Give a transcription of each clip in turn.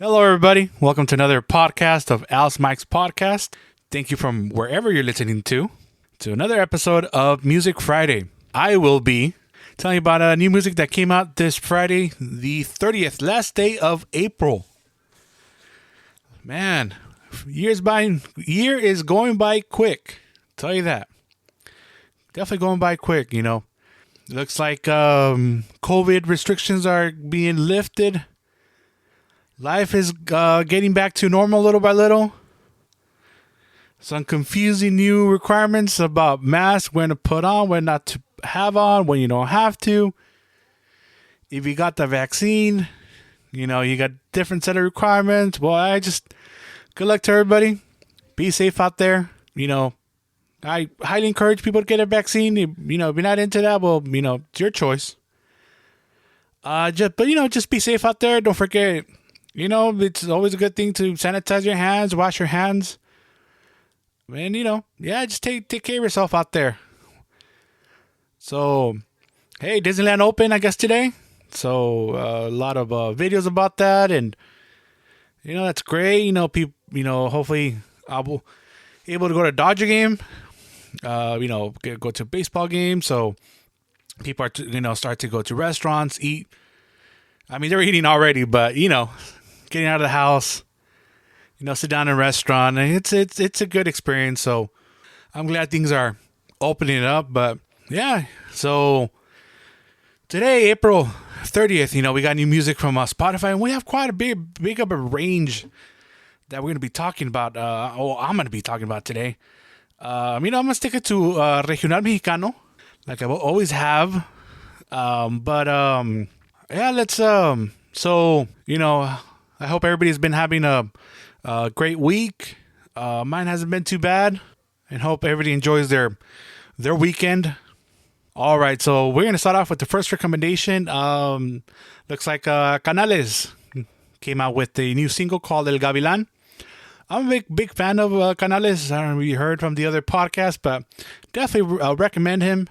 Hello, everybody. Welcome to another podcast of Alice Mike's podcast. Thank you from wherever you're listening to another episode of Music Friday. I will be telling you about new music that came out this Friday, the 30th, last day of April. Man, year is going by quick. Tell you that. Definitely going by quick, you know. Looks like COVID restrictions are being lifted. Life is getting back to normal little by little. Some confusing new requirements about masks, when to put on, when not to have on, when you don't have to. If you got the vaccine, you know, you got different set of requirements. Well, good luck to everybody. Be safe out there. You know, I highly encourage people to get a vaccine. If you're not into that, well, it's your choice. Just be safe out there. Don't forget, it's always a good thing to sanitize your hands, wash your hands. And, just take care of yourself out there. So, hey, Disneyland open, I guess, today. So, a lot of videos about that. And, that's great. People, hopefully I'll be able to go to a Dodger game. Go to a baseball game. So, people are, start to go to restaurants, eat. I mean, they're eating already, but, getting out of the house, sit down in a restaurant. It's a good experience. So I'm glad things are opening up. But yeah, so today, April 30th, we got new music from Spotify, and we have quite a big of a range that we're going to be talking about. I'm going to be talking about today. I'm going to stick it to Regional Mexicano, like I always have. Let's, I hope everybody's been having a great week. Mine hasn't been too bad, and hope everybody enjoys their weekend. All right, so we're going to start off with the first recommendation. Looks like Canales came out with a new single called El Gavilan. I'm a big fan of Canales. I don't know if you heard from the other podcast, but definitely recommend him.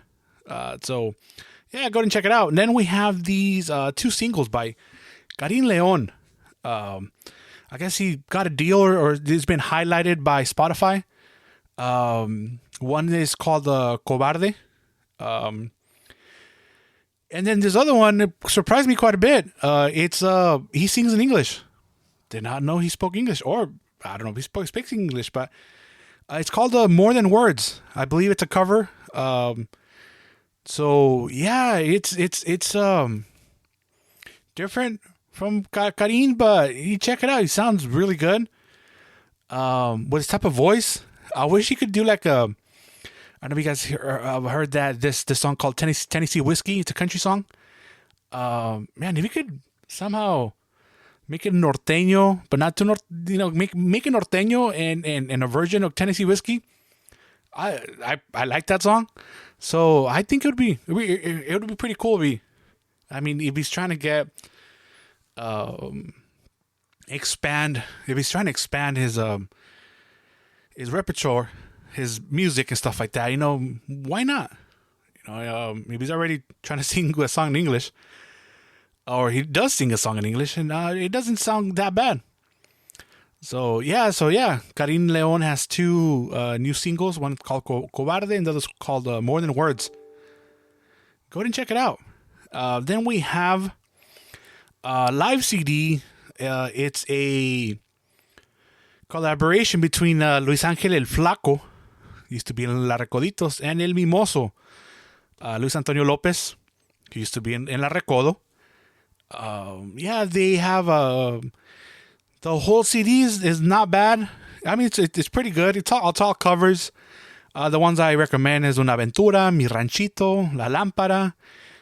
So, yeah, go ahead and check it out. And then we have these two singles by Karim Leon. I guess he got a deal or it's been highlighted by Spotify. One is called Cobarde. And then this other one, it surprised me quite a bit. He sings in English. Did not know he spoke English, or I don't know if he speaks English, but it's called More Than Words. I believe it's a cover. So yeah, it's different from Karim, but you check it out. He sounds really good. With his type of voice, I wish he could do like I don't know if you guys heard that this song called Tennessee Whiskey. It's a country song. Man, if you could somehow make it norteño, but not too make it norteño and a version of Tennessee Whiskey. I like that song, so I think it would be pretty cool. If he's trying to get expand his repertoire, his music and stuff like that, why not? If he's already trying to sing a song in English, or he does sing a song in English, and it doesn't sound that bad. So yeah, Karim Leon has two new singles. One called Cobarde, and the other's called More Than Words. Go ahead and check it out. Then we have live CD. It's a collaboration between Luis Ángel El Flaco, used to be in La Recoditos, and El Mimoso, Luis Antonio Lopez, who used to be in La Recodo. They have the whole CD is not bad. I mean, it's pretty good. It's all covers. The ones I recommend is Una Aventura, Mi Ranchito, La Lámpara,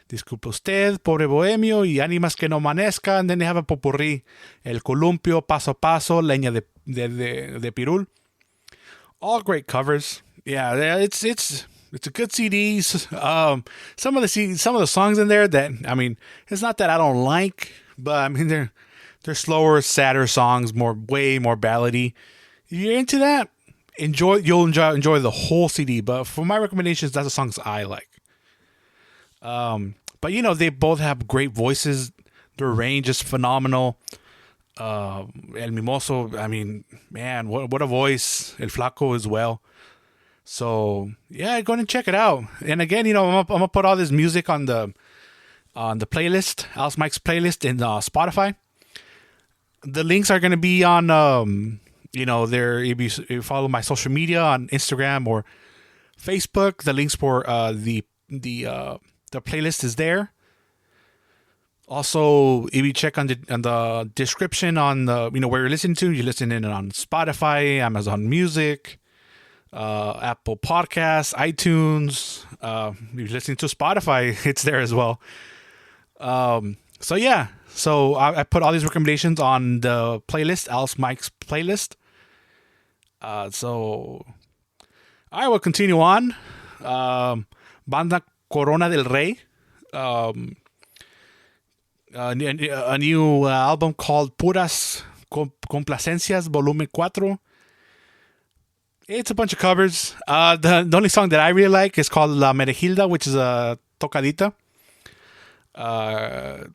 Disculpe Usted, Pobre Bohemio, y Ánimas que no amanezca. And then they have a popurrí, El Columpio, Paso a Paso, Leña de Pirul. All great covers. Yeah, it's a good CD. Some of the songs in there that, it's not that I don't like, but they're slower, sadder songs, way more ballady. If you're into that, you'll enjoy the whole CD. But for my recommendations, that's the songs I like. But they both have great voices. Their range is phenomenal. El Mimoso, I mean, man, what a voice. El Flaco as well. So yeah, go ahead and check it out. And again, I'm gonna put all this music on the playlist, Alice Mike's playlist in Spotify. The links are gonna be on there. If you follow my social media on Instagram or Facebook, the links for the playlist is there. Also, if you check on the description on the where you're listening to, you're listening on Spotify, Amazon Music, Apple Podcasts, iTunes. If you're listening to Spotify, it's there as well. So yeah, so I put all these recommendations on the playlist, Alice Mike's playlist. So I will continue on. Banda Corona del Rey. A new album called Puras Complacencias Volumen 4. It's a bunch of covers. The only song that I really like is called La Merejilda, which is a tocadita.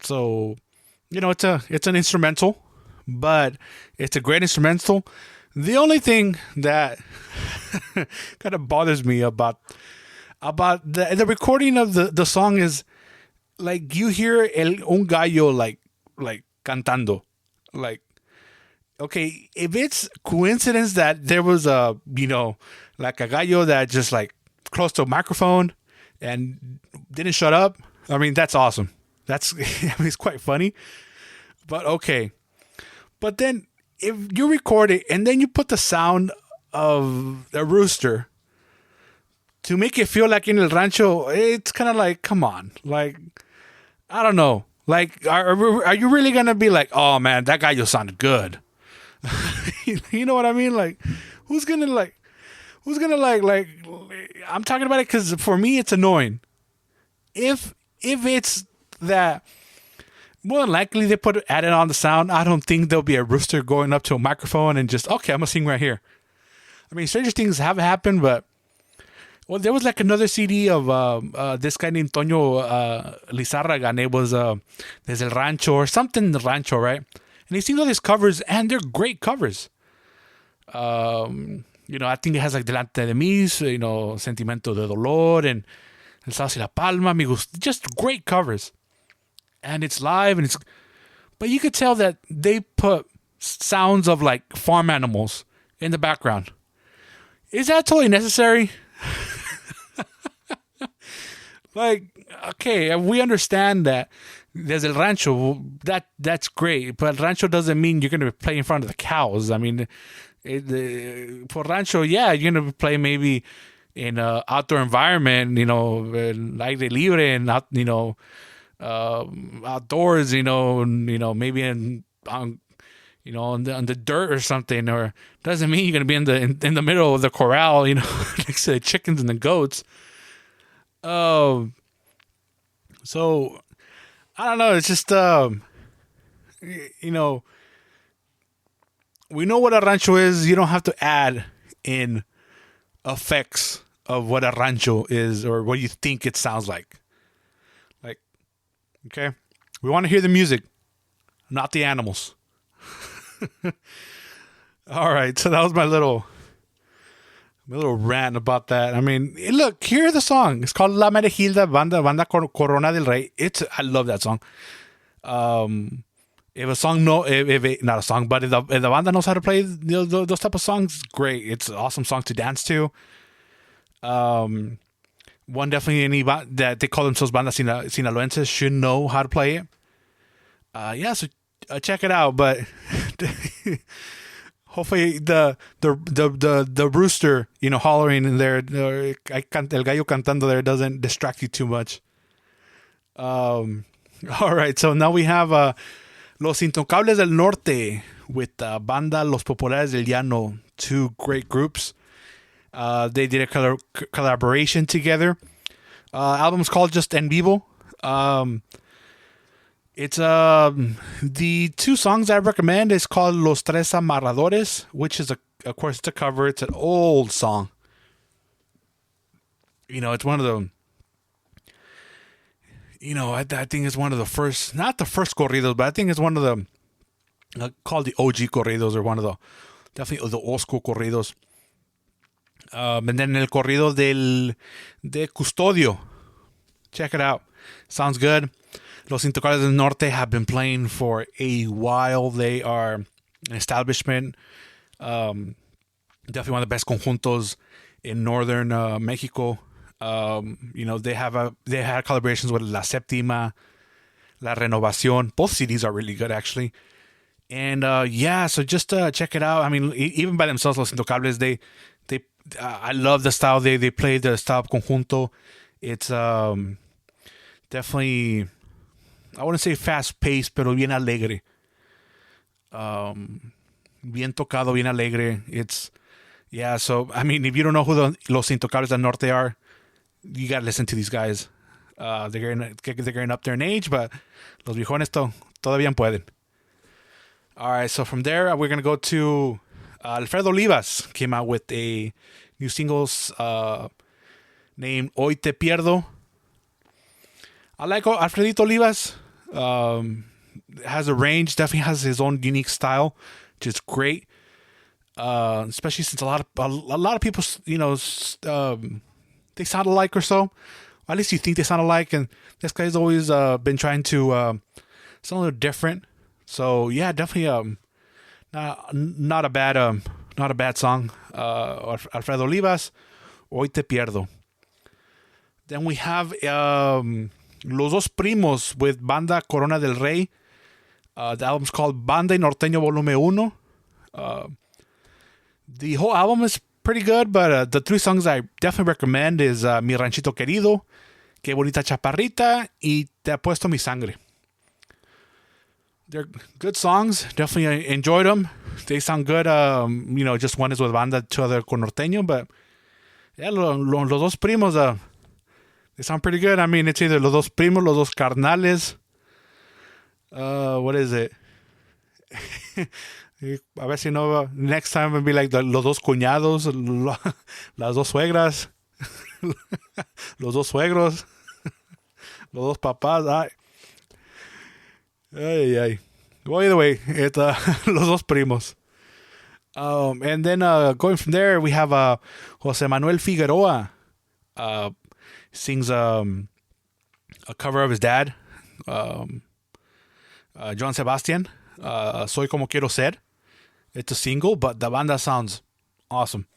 So it's an instrumental, but it's a great instrumental. The only thing that kind of bothers me about the recording of the song is, like, you hear un gallo like cantando, like, okay, if it's coincidence that there was like a gallo that just like close to a microphone and didn't shut up, I mean, that's awesome. That's it's quite funny, but okay. But then if you record it and then you put the sound of a rooster to make it feel like in El Rancho, it's kind of like, come on, like, I don't know. Like, are you really going to be like, oh man, that guy just sounded good? You know what I mean? Like, who's going to like, I'm talking about it because for me, it's annoying. If it's that, more than likely they added on the sound, I don't think there'll be a rooster going up to a microphone and just, okay, I'm going to sing right here. I mean, stranger things have happened, but well, there was like another CD of this guy named Toño Lizárraga, and it was Desde el Rancho or something, the Rancho, right? And he sings all these covers, and they're great covers. I think it has like Delante de Mí, Sentimiento de Dolor, and El Sábado y la Palma, Amigos, just great covers. And it's live, but you could tell that they put sounds of like farm animals in the background. Is that totally necessary? Like, okay, we understand that there's El Rancho, that's great, but Rancho doesn't mean you're going to play in front of the cows. I mean, for Rancho, yeah, you're going to play maybe in an outdoor environment, aire libre, and outdoors, maybe on the dirt or something. Or doesn't mean you're going to be in the middle of the corral, next to the chickens and the goats. So I don't know. It's just, we know what a rancho is. You don't have to add in effects of what a rancho is or what you think it sounds like. Like, okay, we want to hear the music, not the animals. All right, so that was my little rant about that. I mean, look, hear the song. It's called La Merejilda, Banda Corona del Rey. I love that song. If a song not a song, but if the banda knows how to play those type of songs, great. It's an awesome song to dance to. One definitely that they call themselves Banda Sinaloenses should know how to play it. So check it out. But hopefully the rooster, hollering in there, el gallo cantando there doesn't distract you too much. All right, so now we have Los Intocables del Norte with Banda Los Populares del Llano, two great groups. They did a collaboration together. Album's called just En Vivo. It's the two songs I recommend is called Los Tres Amarradores, which is of course it's a cover. It's an old song. It's one of the. I think it's one of the first, not the first corridos, but I think it's one of called the OG corridos, or one of the definitely the old school corridos. And then el corrido de Custodio. Check it out. Sounds good. Los Intocables del Norte have been playing for a while. They are an establishment. Definitely one of the best conjuntos in northern Mexico. They had collaborations with La Séptima, La Renovación. Both CDs are really good, actually. And so just check it out. I mean, even by themselves, Los Intocables, I love the style they play, the style of conjunto. It's definitely, I wouldn't say fast paced, pero bien alegre. Bien tocado, bien alegre. So I mean, if you don't know who Los Intocables del Norte are, you gotta listen to these guys. They're getting up there in age, but los viejones todavía pueden. All right, so from there we're gonna go to Alfredo Olivas. Came out with a new singles named Hoy Te Pierdo. I like Alfredito Olivas. Has a range, definitely has his own unique style, which is great. Especially since a lot of people, they sound alike or so. Or at least you think they sound alike, and this guy's always been trying to sound a little different. So yeah, definitely not a bad song. Alfredo Olivas, Hoy Te Pierdo. Then we have Los Dos Primos with Banda Corona del Rey. The album's called Banda y Norteño Volume 1. The whole album is pretty good, but the 3 songs I definitely recommend is Mi Ranchito Querido, Que Bonita Chaparrita, y Te Apuesto Mi Sangre. They're good songs. Definitely enjoyed them. They sound good. Just one is with Banda, 2 other con Norteño, but yeah, Los Dos Primos, they sound pretty good. I mean, it's either Los Dos Primos, Los Dos Carnales. What is it? A ver si no, next time it'll be like Los Dos Cuñados, Las Dos Suegras, Los Dos Suegros, Los Dos Papás. Ay. Well, either way, it's Los Dos Primos. And then going from there, we have Jose Manuel Figueroa. Sings a cover of his dad, Joan Sebastian, Soy Como Quiero Ser. It's a single, but the banda sounds awesome.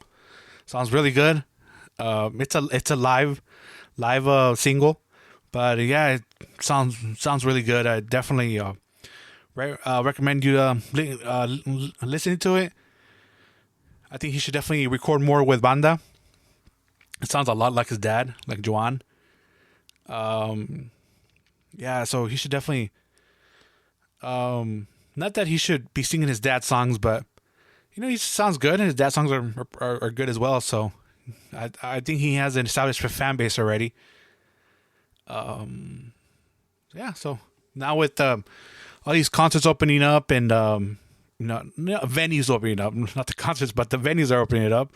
Sounds really good. It's a live single, but yeah, it sounds really good. I definitely recommend you listening to it. I think he should definitely record more with banda. It sounds a lot like his dad, like Joan. So he should definitely. Not that he should be singing his dad's songs, but he sounds good, and his dad's songs are good as well. So I think he has an established fan base already. So now with all these concerts opening up and venues opening up, not the concerts, but the venues are opening it up.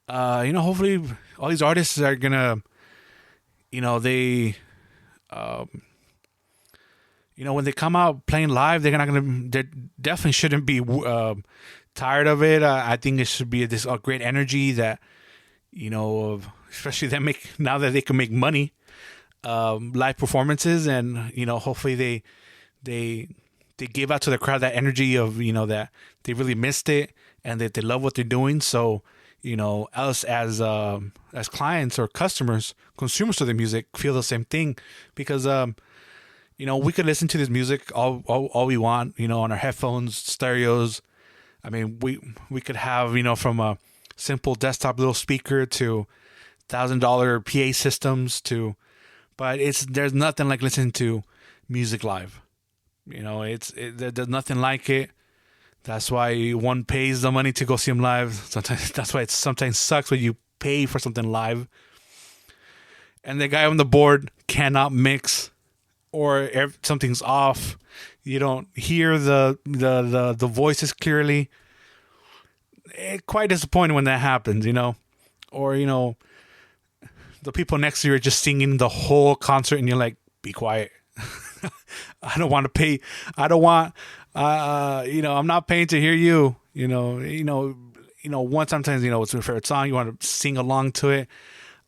Hopefully all these artists are gonna, they, when they come out playing live, they definitely shouldn't be tired of it. I think it should be this great energy that, especially now that they can make money, live performances, and hopefully they give out to the crowd that energy of that they really missed it and that they love what they're doing. So us as clients or customers, consumers of the music, feel the same thing, because we could listen to this music all we want, on our headphones, stereos. I mean, we could have, from a simple desktop little speaker to $1,000 PA systems but there's nothing like listening to music live. There's nothing like it. That's why one pays the money to go see them live. Sometimes that's why it sometimes sucks when you pay for something live and the guy on the board cannot mix, or something's off. You don't hear the voices clearly. Quite disappointing when that happens, or the people next to you are just singing the whole concert, and you're like, be quiet. I don't want to pay. I don't want I'm not paying to hear you. One sometimes it's your favorite song. You want to sing along to it.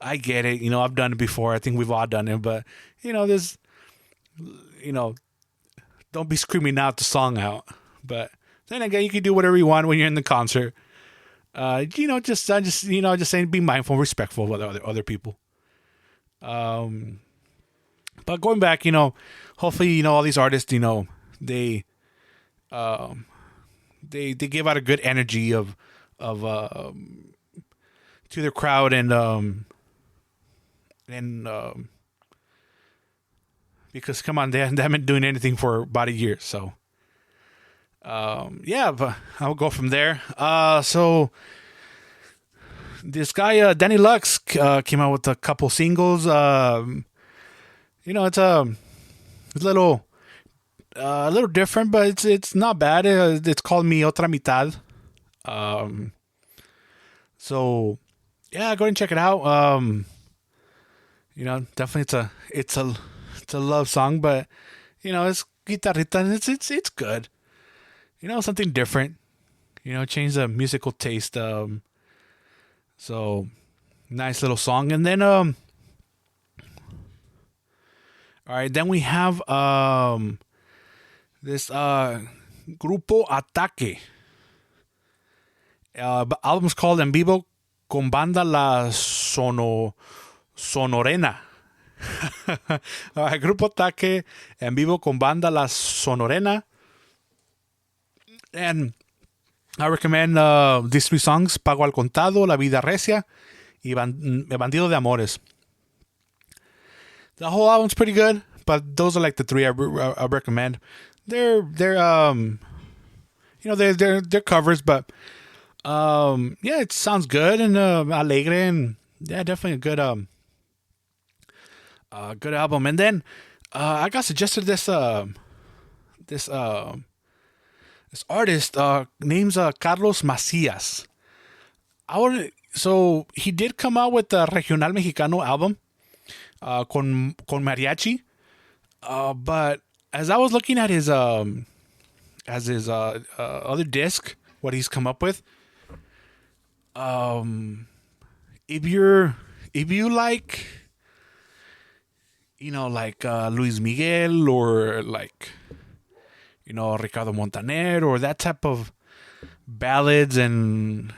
I get it. I've done it before. I think we've all done it. But there's you know, don't be screaming out the song out. But then again, you can do whatever you want when you're in the concert. Just saying, be mindful, respectful of other people. But going back, hopefully, all these artists, they, they give out a good energy of to their crowd and because come on, they haven't been doing anything for about a year, so. Yeah, but I'll go from there. So this guy, Danny Lux, came out with a couple singles. It's a little different, but it's not bad. It's called Mi Otra Mitad. So yeah, go and check it out. Definitely it's a love song, but it's guitarrita and it's good. Something different. Change the musical taste. So nice little song. And then all right, then we have this Grupo Ataque. Album's called En Vivo con Banda La Sonorena. All right, Grupo Ataque En Vivo con Banda La Sonorena. And I recommend these three songs: Pago al Contado, La Vida Recia, y Bandido de Amores. The whole album's pretty good, but those are like the three I recommend. They're covers, but yeah, it sounds good and alegre, and yeah, definitely a good album. And then I got suggested this artist name's Carlos Macias. So he did come out with the Regional Mexicano album con mariachi, but as I was looking at his other disc, what he's come up with, if you like, Luis Miguel or like, Ricardo Montaner or that type of ballads, and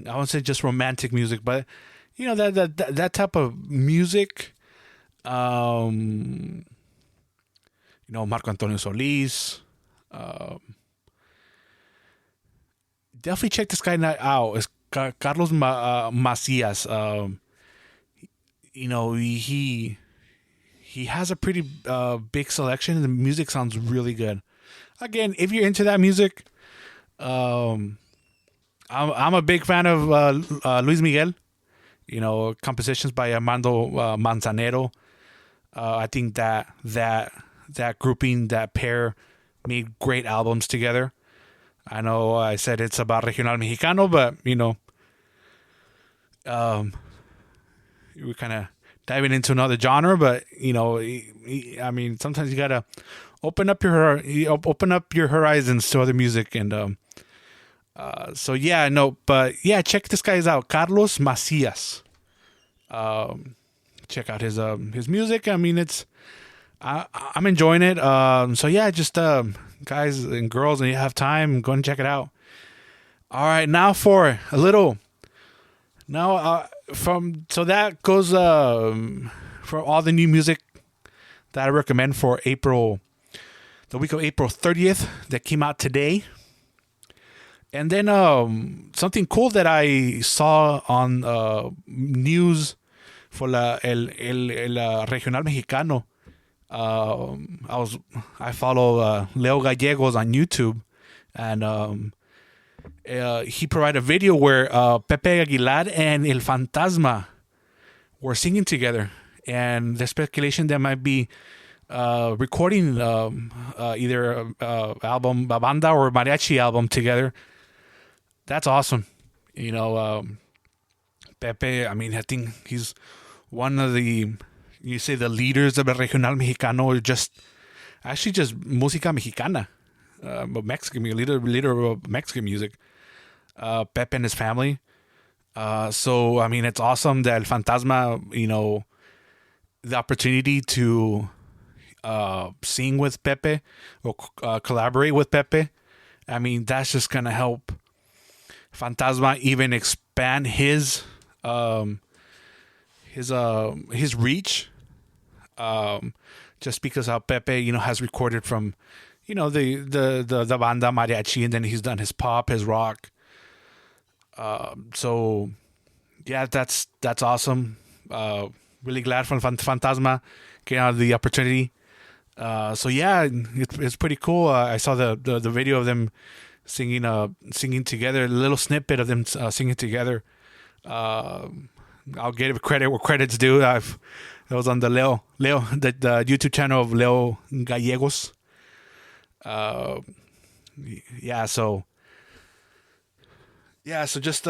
I won't say just romantic music, but that type of music. Marco Antonio Solis. Definitely check this guy out. It's Carlos Macias. He has a pretty big selection, and the music sounds really good. Again, if you're into that music, I'm a big fan of Luis Miguel. Compositions by Armando Manzanero. I think that grouping, that pair, made great albums together. I know I said it's about Regional Mexicano, but we're kind of diving into another genre. But sometimes you gotta open up your horizons to other music, and so yeah, no, but yeah, check this guy out, Carlos Macias. Check out his music. I mean, I'm enjoying it. So yeah, just guys and girls, and you have time, go and check it out. All right, now for a little. So that goes for all the new music that I recommend for the week of April 30th that came out today. And then something cool that I saw on news for el Regional Mexicano. I follow Leo Gallegos on YouTube, and he provided a video where Pepe Aguilar and El Fantasma were singing together, and the speculation that might be recording either album, a banda or mariachi album together. That's awesome. Pepe, I mean, I think he's one of the leaders of the Regional Mexicano, or just música mexicana. Mexican leader of Mexican music, Pepe and his family. So I mean, it's awesome that El Fantasma, the opportunity to sing with Pepe or collaborate with Pepe. I mean, that's just gonna help Fantasma even expand his reach. Just because how Pepe, has recorded from, the banda mariachi, and then he's done his pop, his rock. So yeah, that's awesome. Really glad for Fantasma getting the opportunity. So yeah, it's pretty cool. I saw the video of them singing together, a little snippet of them singing together. I'll give credit where credit's due. It was on the the YouTube channel of Leo Gallegos. Yeah, so just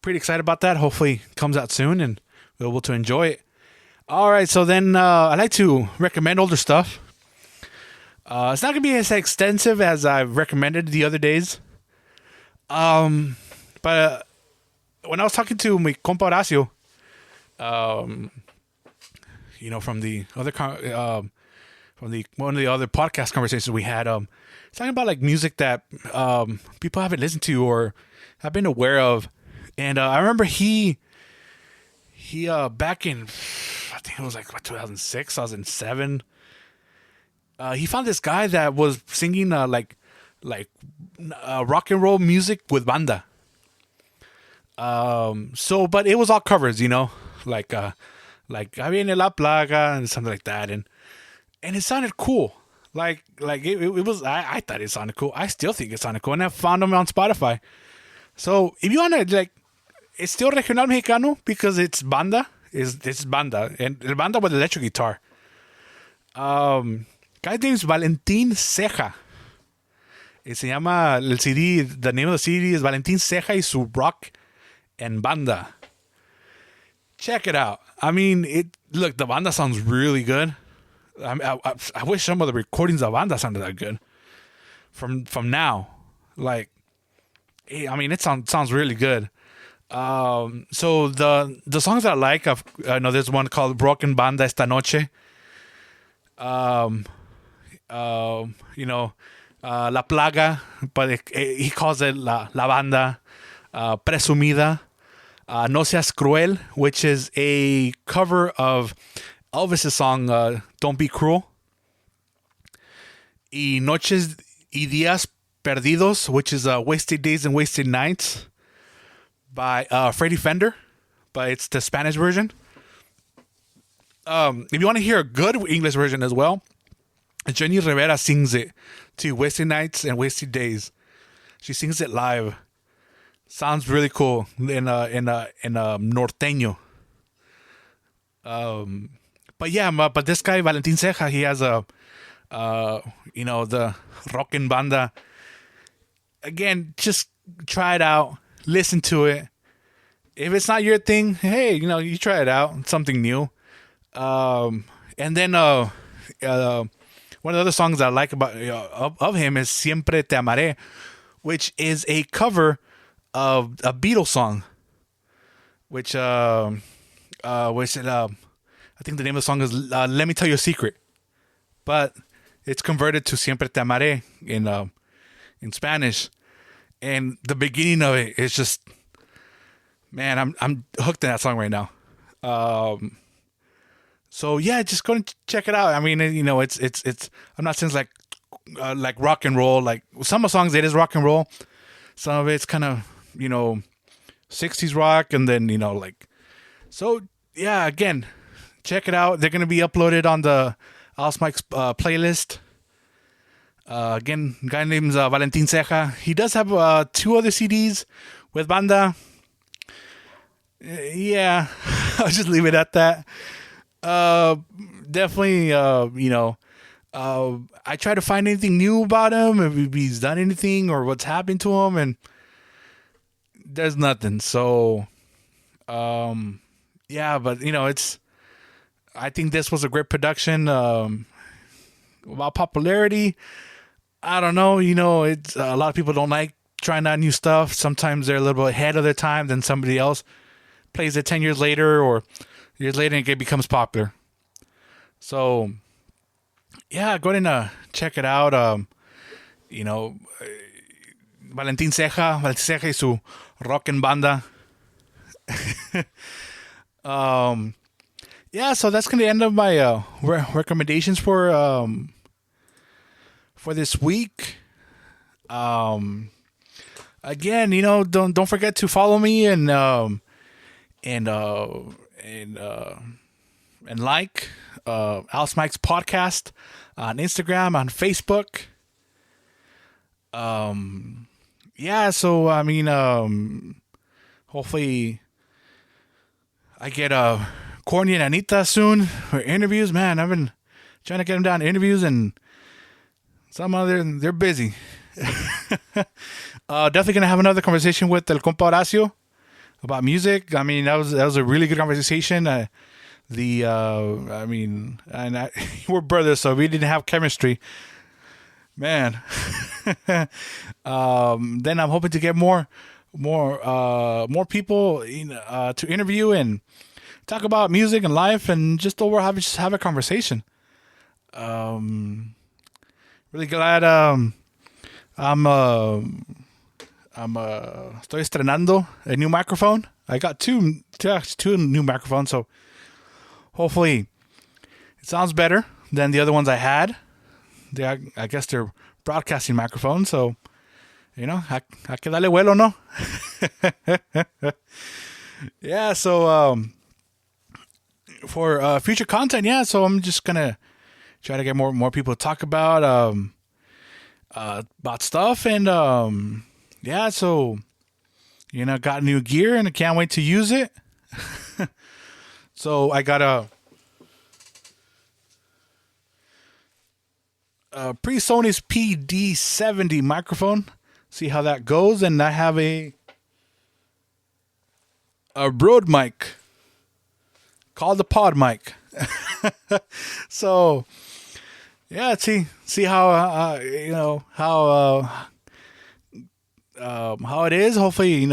pretty excited about that. Hopefully it comes out soon and we're able to enjoy it. All right, so then I like to recommend older stuff. It's not going to be as extensive as I've recommended the other days. But when I was talking to my compa Horacio, from the other one of the other podcast conversations we had, talking about like music that people haven't listened to or have been aware of, and I remember he back in, I think it was like 2006, 2007. He found this guy that was singing like rock and roll music with banda. But it was all covers, like I mean La Plaga and something like that, and it sounded cool. Like it was. I thought it sounded cool. I still think it sounded cool, and I found him on Spotify. So if you wanna it's still regional mexicano because it's banda. It's banda and el banda with electric guitar. Guy's name is Valentín Ceja. Se llama el CD. The name of the CD is Valentín Ceja y su rock and banda. Check it out. I mean, look, the banda sounds really good. I wish some of the recordings of banda sounded that good. From now, like, I mean, it sounds really good. So the songs that I like, I know there's one called Broken Banda Esta Noche. La Plaga, but he calls it La Banda. Presumida. No Seas Cruel, which is a cover of Elvis's song Don't Be Cruel. Y Noches y Días Perdidos, which is Wasted Days and Wasted Nights by Freddie Fender, but it's the Spanish version. If you want to hear a good English version as well, Jenny Rivera sings it to Wasted Nights and Wasted Days. She sings it live. Sounds really cool in norteño. But this guy Valentín Ceja, he has the rockin' banda. Again, just try it out, listen to it. If it's not your thing, hey, you try it out. It's something new. And then one of the other songs I like about of him is Siempre Te Amaré, which is a cover of a Beatles song, which I think the name of the song is Let Me Tell You a Secret, but it's converted to Siempre Te Amaré in Spanish, and the beginning of it is just, man, I'm hooked in that song right now. So yeah, just go and check it out. I mean, it's I'm not saying it's like rock and roll. Like some of the songs, it is rock and roll. Some of it's kind of 60s rock, and then so yeah. Again, check it out. They're gonna be uploaded on the Alice Mike's playlist. Again, guy named Valentín Ceja. He does have 2 other CDs with banda. Yeah, I'll just leave it at that. Definitely, I try to find anything new about him, if he's done anything or what's happened to him, and there's nothing. So, yeah, but I think this was a great production. About popularity, I don't know. It's a lot of people don't like trying out new stuff. Sometimes they're a little bit ahead of their time than somebody else plays it 10 years later or years later and it becomes popular. So, yeah, go ahead and check it out. You know, Valentín Ceja y su rock and banda. Yeah, so that's gonna end up my recommendations for this week. Again, don't forget to follow me and like Alice Mike's podcast on Instagram, on Facebook. Yeah, so I mean, hopefully I get Corny and Anita soon for interviews. Man, I've been trying to get them down to interviews, and some other they're busy. Definitely gonna have another conversation with El Compa Horacio about music. I mean, that was a really good conversation. We're brothers, so we didn't have chemistry, man. Then I'm hoping to get more people to interview and talk about music and life, and just have a conversation. Really glad. Estoy estrenando a new microphone. I got two new microphones, so hopefully it sounds better than the other ones I had. I guess they're broadcasting microphones, so hay que darle vuelo, no? Yeah, so for future content, yeah, so I'm just gonna try to get more people to talk about stuff, and yeah, so got new gear and I can't wait to use it. So I got a pre-Sony's PD70 microphone. See how that goes, and I have a Rode mic called the Pod mic. So yeah, see how how it is. Hopefully, you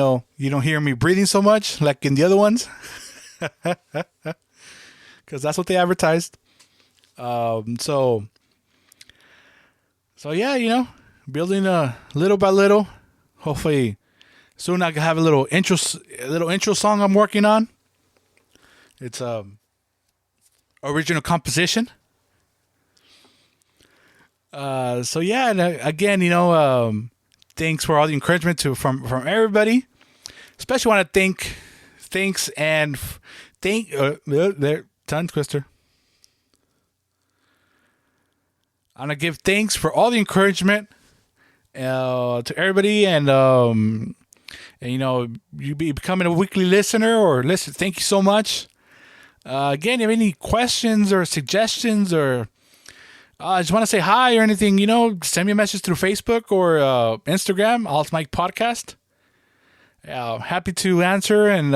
don't hear me breathing so much like in the other ones, because that's what they advertised. So yeah, building little by little. Hopefully, soon I can have a little intro song I'm working on. It's original composition. So yeah, and again, thanks for all the encouragement from everybody. Especially want to thank there, tongue twister. I'm gonna give thanks for all the encouragement to everybody, and you becoming a weekly listener or listen. Thank you so much. Again, if you have any questions or suggestions, or I just want to say hi or anything, send me a message through Facebook or Instagram, Alice Mike Podcast. Happy to answer. And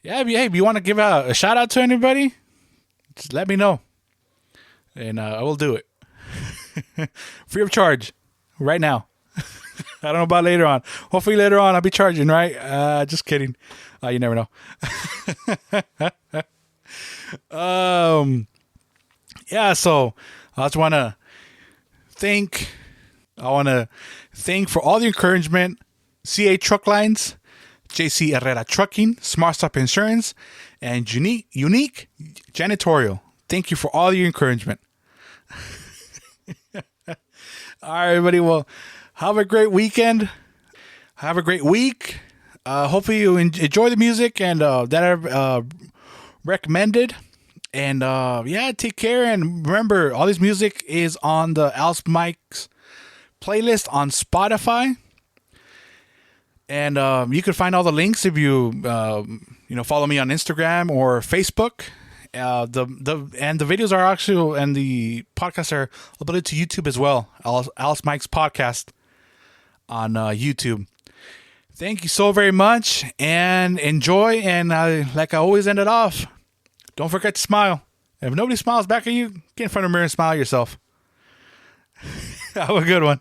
if you want to give a shout out to anybody, just let me know, and I will do it free of charge right now. I don't know about later on. Hopefully later on I'll be charging, right? Just kidding. You never know. Yeah, so I just want to thank for all the encouragement, CA Truck Lines, JC Herrera Trucking, Smart Stop Insurance, and Unique Janitorial. Thank you for all your encouragement. All right, everybody. Well, have a great weekend. Have a great week. Hopefully you enjoy the music and that I've recommended. And take care. And remember, all this music is on the Alice Mike's playlist on Spotify. And you can find all the links if you follow me on Instagram or Facebook. The videos are actually, and the podcasts are uploaded to YouTube as well. Alice Mike's podcast on YouTube. Thank you so very much, and enjoy. And like I always end it off, don't forget to smile. If nobody smiles back at you, get in front of the mirror and smile yourself. Have a good one.